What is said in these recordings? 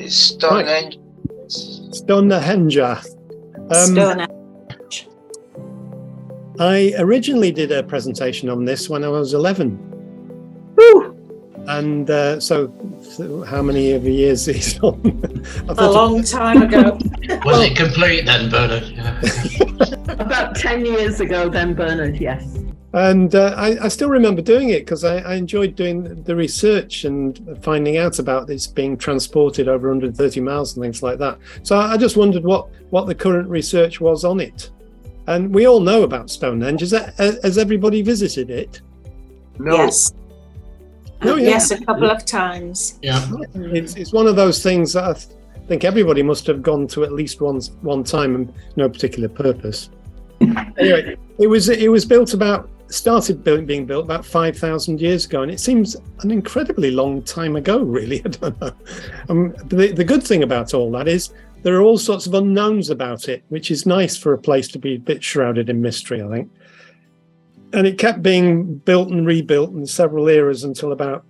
It's Stonehenge. Stonehenge. Stonehenge. I originally did a presentation on this when I was 11. Woo! And so how many of the years is on? A long time ago. Was it complete then, Bernard? Yeah. About 10 years ago then, Bernard, yes. And I still remember doing it because I enjoyed doing the research and finding out about this being transported over 130 miles and things like that. So I just wondered what the current research was on it. And we all know about Stonehenge. Has everybody visited it? No. Yes. No, yeah. Yes, a couple of times. Yeah. It's one of those things that I think everybody must have gone to at least one time and no particular purpose. Anyway, it was started being built about 5,000 years ago, and it seems an incredibly long time ago, really. I don't know. The good thing about all that is there are all sorts of unknowns about it, which is nice for a place to be a bit shrouded in mystery, I think. And it kept being built and rebuilt in several eras until about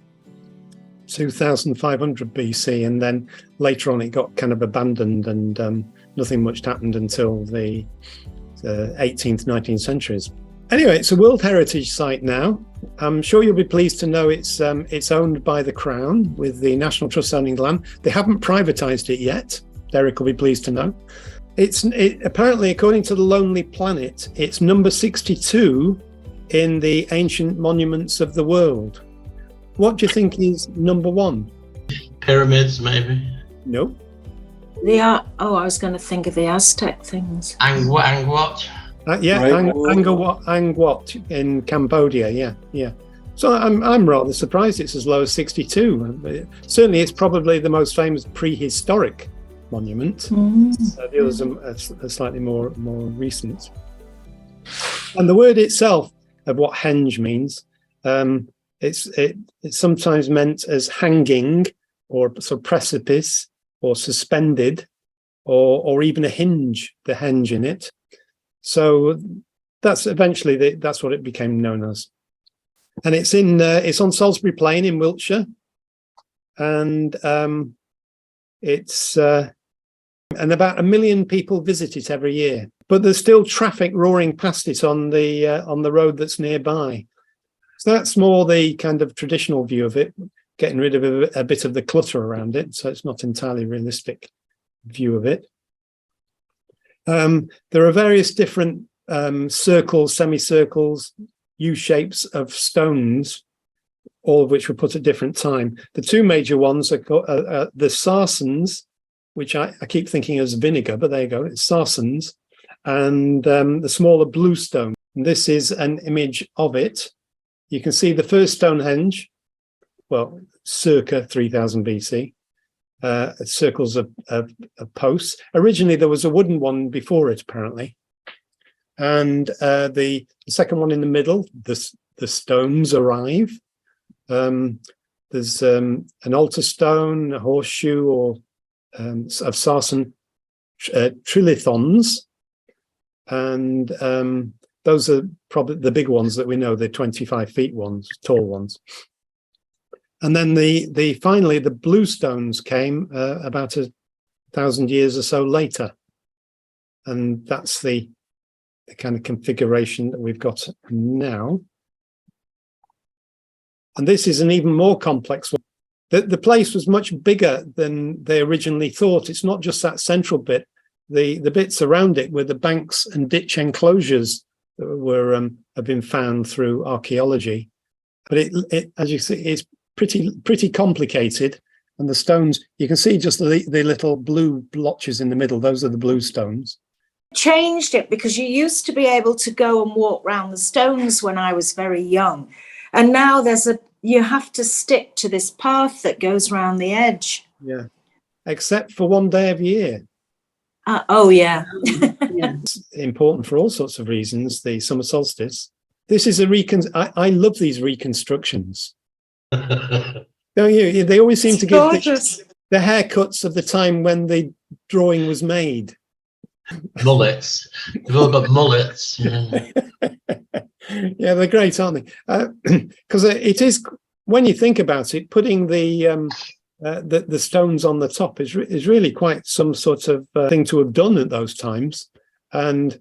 2,500 BC, and then later on it got kind of abandoned, and nothing much happened until the 18th, 19th centuries. Anyway, it's a World Heritage Site now. I'm sure you'll be pleased to know it's owned by the Crown, with the National Trust owning the land. They haven't privatised it yet. Derek will be pleased to know. Apparently, according to the Lonely Planet, it's number 62 in the ancient monuments of the world. What do you think is number one? Pyramids, maybe. No. I was going to think of the Aztec things. Angkor. Angkor Wat in Cambodia. Yeah. So I'm rather surprised it's as low as 62. Certainly, it's probably the most famous prehistoric monument. The others are slightly more recent. And the word itself of what henge means, it's sometimes meant as hanging, or sort of precipice, or suspended, or even a hinge, the henge in it. So that's eventually that's what it became known as. And it's on Salisbury Plain in Wiltshire, and and about 1 million people visit it every year. But there's still traffic roaring past it on the road that's nearby. So that's more the kind of traditional view of it, getting rid of a bit of the clutter around it. So it's not entirely realistic view of it. There are various different circles, semicircles, U-shapes of stones, all of which were put at different time. The two major ones are the sarsens, which I keep thinking as vinegar, but there you go, it's sarsens, and the smaller blue stone. And this is an image of it. You can see the first Stonehenge, well, circa 3000 BC, circles of posts. Originally, there was a wooden one before it, apparently. And the second one in the middle, the stones arrive. There's an altar stone, a horseshoe, or of sarsen trilithons, and those are probably the big ones that we know, the 25 feet ones, tall ones. And then finally the blue stones came about 1,000 years or so later, and that's the kind of configuration that we've got now. And this is an even more complex one. The place was much bigger than they originally thought. It's not just that central bit. The bits around it were the banks and ditch enclosures that have been found through archaeology. But it as you see, it's pretty complicated. And the stones, you can see just the little blue blotches in the middle. Those are the blue stones. Changed it because you used to be able to go and walk round the stones when I was very young. And now you have to stick to this path that goes round the edge. Yeah, except for one day of year. Oh, yeah. It's important for all sorts of reasons, the summer solstice. This is I love these reconstructions. Don't you? They always seem to give the haircuts of the time when the drawing was made. Mullets. They've all got mullets. Yeah. Yeah, they're great, aren't they? Because it is, when you think about it, putting the the stones on the top is really quite some sort of thing to have done at those times. And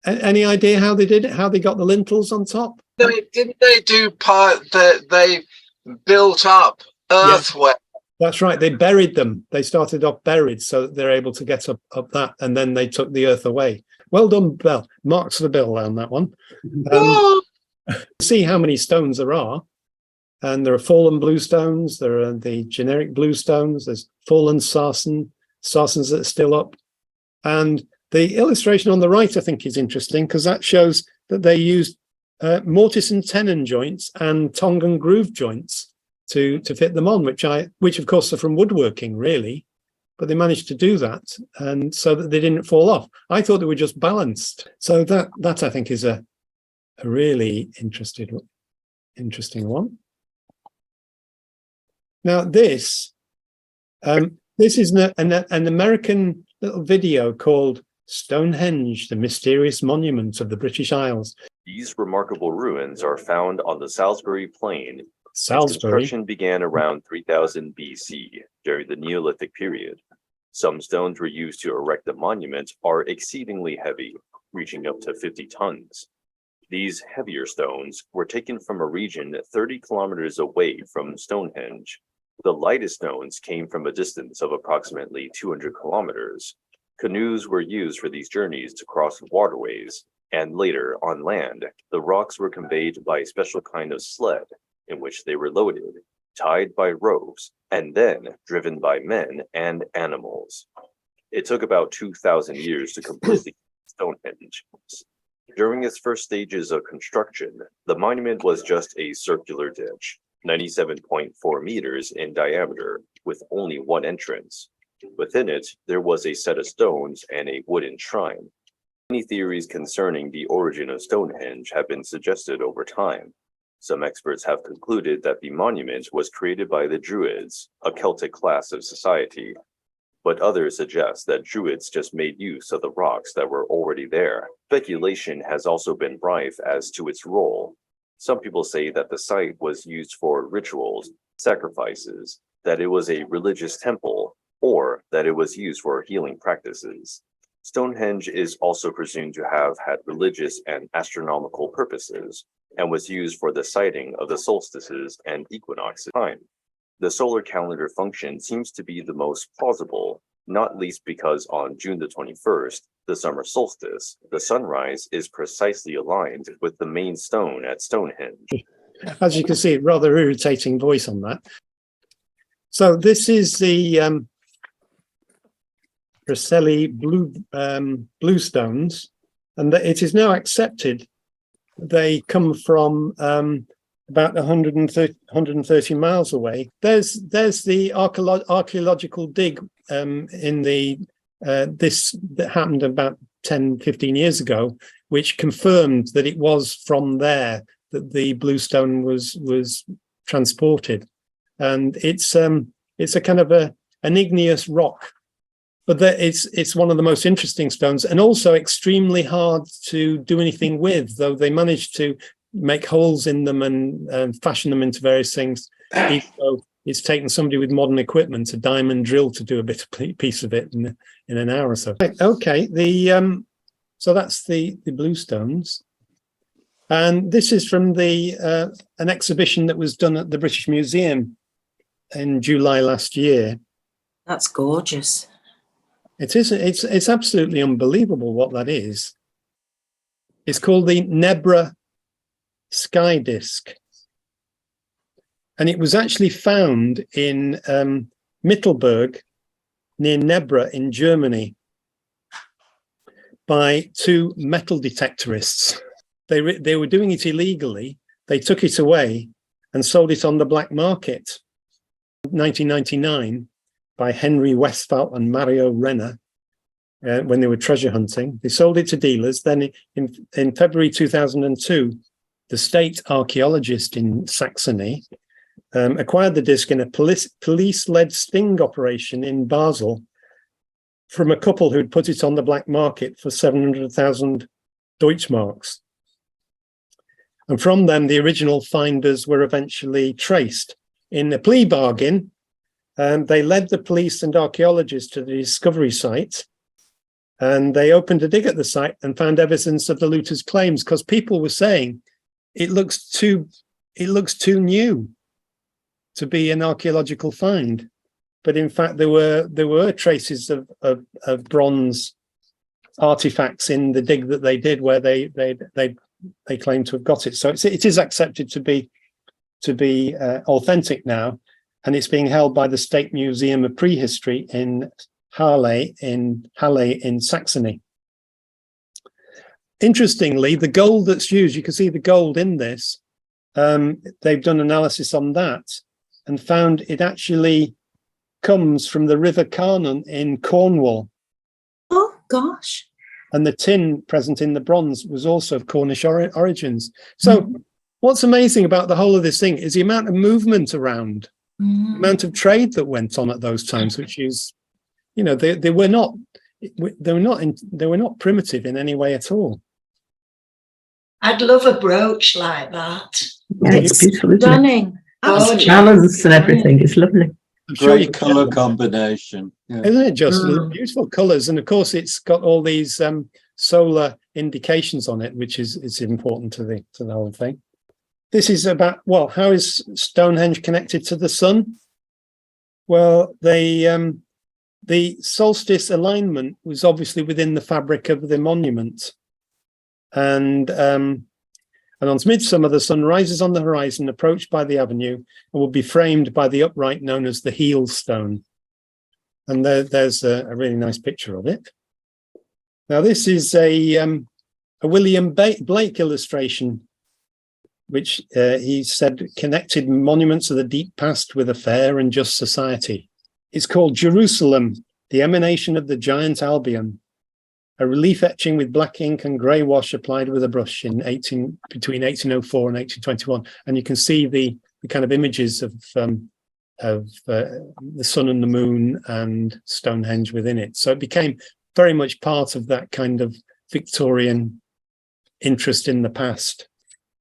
any idea how they did it? How they got the lintels on top? Didn't they do part that they built up earthwork? That's right. They buried them. They started off buried so that they're able to get up that, and then they took the earth away. Well done, Bell. Marks the bill on that one. See how many stones there are. And there are fallen blue stones. There are the generic blue stones. There's fallen sarsens that are still up. And the illustration on the right, I think, is interesting because that shows that they used mortise and tenon joints and tongue and groove joints to fit them on, which of course are from woodworking, really. But they managed to do that, and so that they didn't fall off. I thought they were just balanced. So that I think is a really interesting one. Now this is an American little video called Stonehenge, the Mysterious Monument of the British Isles. These remarkable ruins are found on the Salisbury Plain. Salisbury. Construction began around 3000 BC during the Neolithic period. Some stones were used to erect the monument are exceedingly heavy, reaching up to 50 tons. These heavier stones were taken from a region 30 kilometers away from Stonehenge. The lightest stones came from a distance of approximately 200 kilometers. Canoes were used for these journeys to cross waterways, and later on land, the rocks were conveyed by a special kind of sled in which they were loaded, tied by ropes, and then driven by men and animals. It took about 2,000 years to complete Stonehenge. During its first stages of construction, the monument was just a circular ditch, 97.4 meters in diameter, with only one entrance. Within it, there was a set of stones and a wooden shrine. Many theories concerning the origin of Stonehenge have been suggested over time. Some experts have concluded that the monument was created by the Druids, a Celtic class of society, but others suggest that Druids just made use of the rocks that were already there. Speculation has also been rife as to its role. Some people say that the site was used for rituals, sacrifices, that it was a religious temple, or that it was used for healing practices. Stonehenge is also presumed to have had religious and astronomical purposes, and was used for the sighting of the solstices and equinox time. The solar calendar function seems to be the most plausible, not least because on June the 21st, the summer solstice, the sunrise is precisely aligned with the main stone at Stonehenge. As you can see, rather irritating voice on that. So this is the Preseli blue stones, and it is now accepted they come from about 130 miles away. There's the archaeological dig in the this that happened about 10-15 years ago, which confirmed that it was from there that the bluestone was transported, and it's a kind of an igneous rock, but it's one of the most interesting stones, and also extremely hard to do anything with, though they managed to make holes in them and fashion them into various things. Even though it's taken somebody with modern equipment, a diamond drill, to do a piece of it in an hour or so. Okay, so that's the bluestones, and this is from an exhibition that was done at the British Museum in July last year. That's gorgeous. It is. It's absolutely unbelievable what that is. It's called the Nebra Sky Disk, and it was actually found in Mittelberg, near Nebra in Germany, by two metal detectorists. They were doing it illegally. They took it away and sold it on the black market. 1999, by Henry Westphal and Mario Renner, when they were treasure hunting. They sold it to dealers. Then in February 2002, the state archaeologist in Saxony acquired the disc in a police-led sting operation in Basel from a couple who'd put it on the black market for 700,000 Deutschmarks. And from them, the original finders were eventually traced. In a plea bargain, They led the police and archaeologists to the discovery site, and they opened a dig at the site and found evidence of the looters' claims, because people were saying it looks too new to be an archaeological find. But in fact, there were traces of bronze artifacts in the dig that they did, where they claim to have got it. So it is accepted to be authentic now, and it's being held by the State Museum of Prehistory in Halle in Saxony. Interestingly, the gold that's used, you can see the gold in this. They've done analysis on that and found it actually comes from the River Carnon in Cornwall. Oh gosh. And the tin present in the bronze was also of Cornish origins. So what's amazing about the whole of this thing is the amount of movement around, the amount of trade that went on at those times, which is, you know, they were not primitive in any way at all. I'd love a brooch like that. Yeah, it's beautiful, isn't it? Stunning. Gorgeous. Balance and everything. It's lovely. I'm sure you Great colour combination. Yeah. Isn't it just beautiful colours? And of course, it's got all these solar indications on it, which is important to the whole thing. This is about, well, how is Stonehenge connected to the sun? Well, the solstice alignment was obviously within the fabric of the monument, and on midsummer, the sun rises on the horizon, approached by the avenue, and will be framed by the upright known as the heel stone. And there's a really nice picture of it. Now, this is a William Blake illustration, which he said connected monuments of the deep past with a fair and just society. It's called Jerusalem, the emanation of the giant Albion, a relief etching with black ink and grey wash applied with a brush between 1804 and 1821. And you can see the kind of images of the sun and the moon and Stonehenge within it. So it became very much part of that kind of Victorian interest in the past.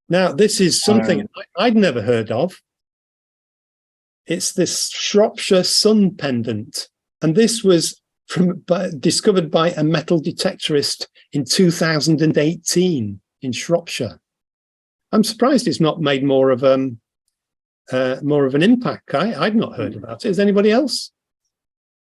Now, this is something I'd never heard of. It's this Shropshire sun pendant. And this was discovered by a metal detectorist in 2018 in Shropshire. I'm surprised it's not made more of an impact. I'd not heard about it. Is anybody else?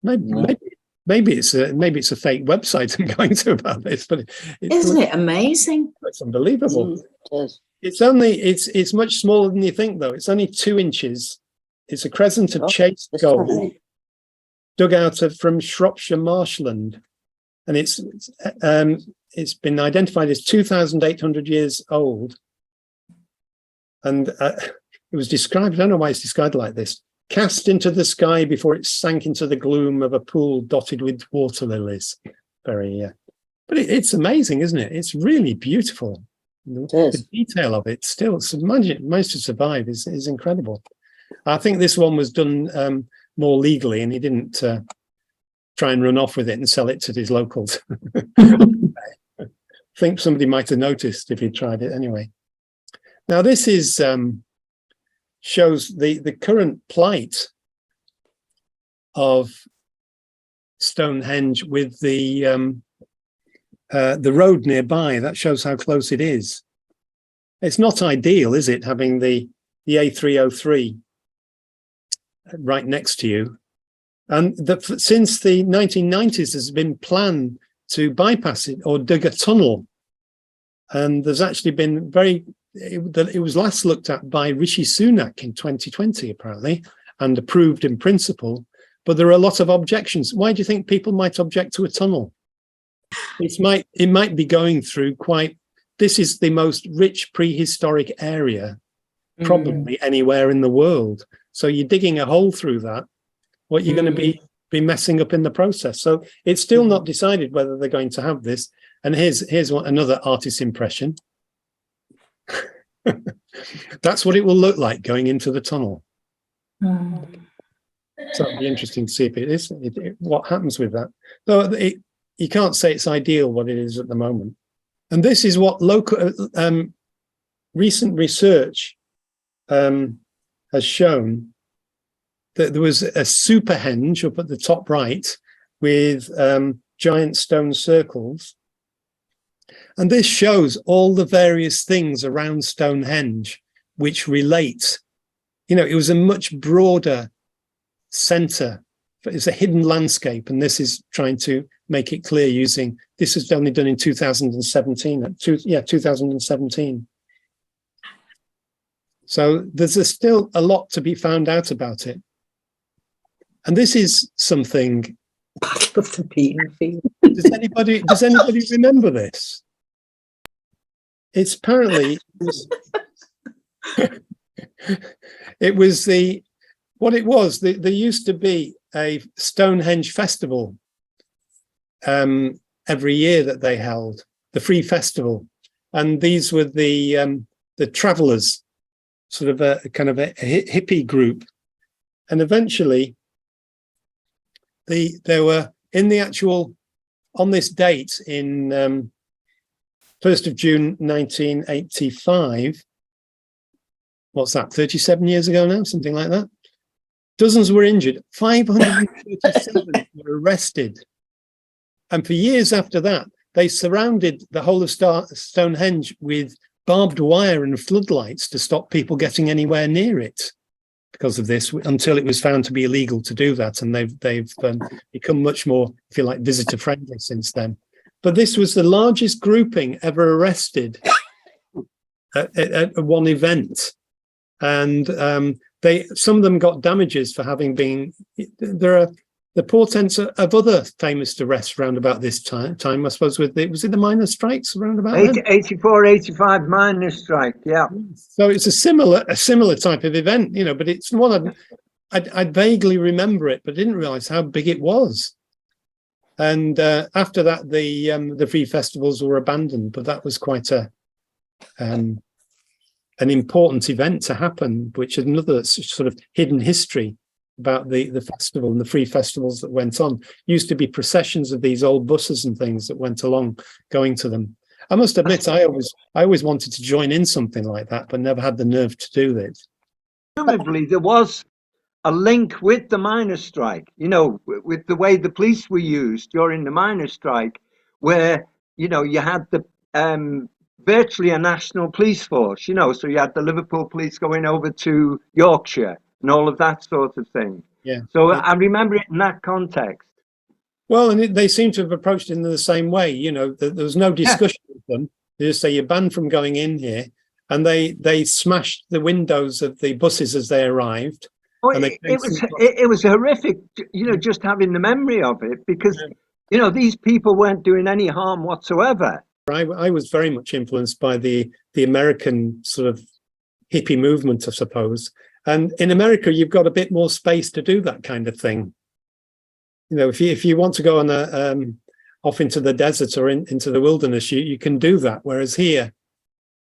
Maybe it's a fake website I'm going to about this, but Isn't it amazing? It's unbelievable. It is. It's much smaller than you think, though. It's only 2 inches. It's a crescent of chased gold, dug out from Shropshire marshland, and it's been identified as 2,800 years old. And it was described, I don't know why it's described like this, cast into the sky before it sank into the gloom of a pool dotted with water lilies. Very, but it's amazing, isn't it? It's really beautiful. The detail of it still, managed to survive is incredible. I think this one was done more legally, and he didn't try and run off with it and sell it to his locals. I think somebody might have noticed if he tried it anyway. Now, this is shows the current plight of Stonehenge with the road nearby. That shows how close it is. It's not ideal, is it, having the A303 right next to you? And since the 1990s, there's been plan to bypass it or dig a tunnel. And there's actually been it was last looked at by Rishi Sunak in 2020, apparently, and approved in principle. But there are a lot of objections. Why do you think people might object to a tunnel? It might be going through this is the most rich prehistoric area, probably anywhere in the world. So you're digging a hole through that. What you're going to be messing up in the process. So it's still not decided whether they're going to have this. And here's another artist's impression. That's what it will look like going into the tunnel. So it'll be interesting to see if it is what happens with that. So you can't say it's ideal what it is at the moment. And this is what local recent research has shown, there was a super henge up at the top right with giant stone circles. And this shows all the various things around Stonehenge which relate. You know, it was a much broader center. It's a hidden landscape, and this is trying to make it clear using, this is only done in 2017. 2017. So there's still a lot to be found out about it. And this is something. Battle of the Beaten Field. Does anybody remember this? It's apparently it was there used to be a Stonehenge festival every year that they held, the free festival, and these were the travelers, sort of a kind of a hippie group, and eventually there were in the actual on this date in 1st of June 1985. What's that, 37 years ago now, something like that? Dozens were injured, 537 were arrested. And for years after that, they surrounded the whole of Stonehenge with barbed wire and floodlights to stop people getting anywhere near it because of this, until it was found to be illegal to do that. And they've become much more, if you like, visitor friendly since then. But this was the largest grouping ever arrested at one event. And some of them got damages for having been. There are the portents of other famous arrests around about this time. I suppose was it the miners' strikes around about 84, 85 miners' strike. Yeah. So it's a similar type of event, you know. But it's one I'd vaguely remember it, but didn't realise how big it was. And after that, the free festivals were abandoned. But that was quite an important event to happen, which is another sort of hidden history about the festival and the free festivals that went on. Used to be processions of these old buses and things that went along going to them. I must admit, I always wanted to join in something like that, but never had the nerve to do it. Presumably there was a link with the miners' strike, you know, with the way the police were used during the miners' strike, where, you know, you had the virtually a national police force, you know, so you had the Liverpool police going over to Yorkshire and all of that sort of thing. Yeah. So I remember it in that context. Well, and they seem to have approached it in the same way. You know, there was no discussion with them. They just say you're banned from going in here, and they smashed the windows of the buses as they arrived. Oh, and it was horrific, you know, just having the memory of it, because, you know, these people weren't doing any harm whatsoever. I was very much influenced by the American sort of hippie movement, I suppose. And in America, you've got a bit more space to do that kind of thing. You know, if you want to go on off into the desert or into the wilderness, you can do that. Whereas here,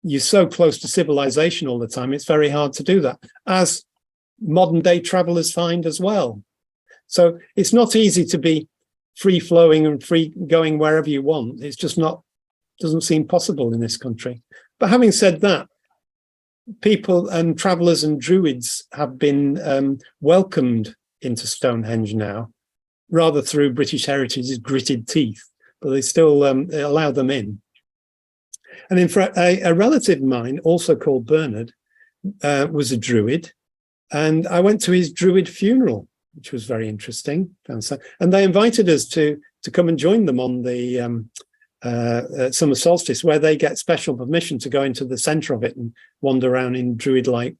you're so close to civilization all the time, it's very hard to do that, as modern day travelers find as well. So it's not easy to be free flowing and free going wherever you want. It's just doesn't seem possible in this country. But having said that, people and travelers and druids have been welcomed into Stonehenge now, rather through British Heritage's gritted teeth, but they still allow them in. And in fact, a relative of mine, also called Bernard, was a druid, and I went to his druid funeral, which was very interesting. And they invited us to come and join them on the summer solstice, where they get special permission to go into the center of it and wander around in druid-like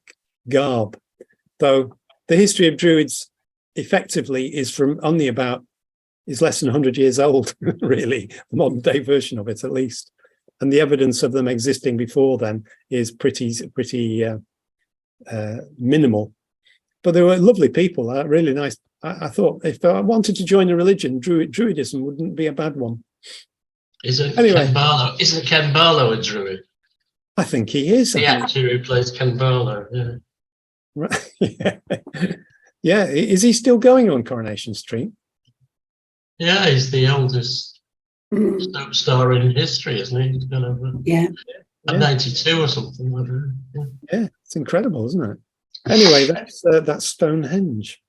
garb. Though the history of druids effectively is less than 100 years old, really, the modern day version of it at least. And the evidence of them existing before then is pretty minimal. But they were lovely people, really nice. I thought if I wanted to join a religion, druidism wouldn't be a bad one. Isn't Ken Barlow a druid? I think he is. The actor who plays Ken Barlow, yeah. Right. Yeah. Is he still going on Coronation Street? Yeah, he's the oldest soap star in history, isn't he? He's been over. Yeah. At 92 or something. Yeah, it's incredible, isn't it? Anyway, that's Stonehenge.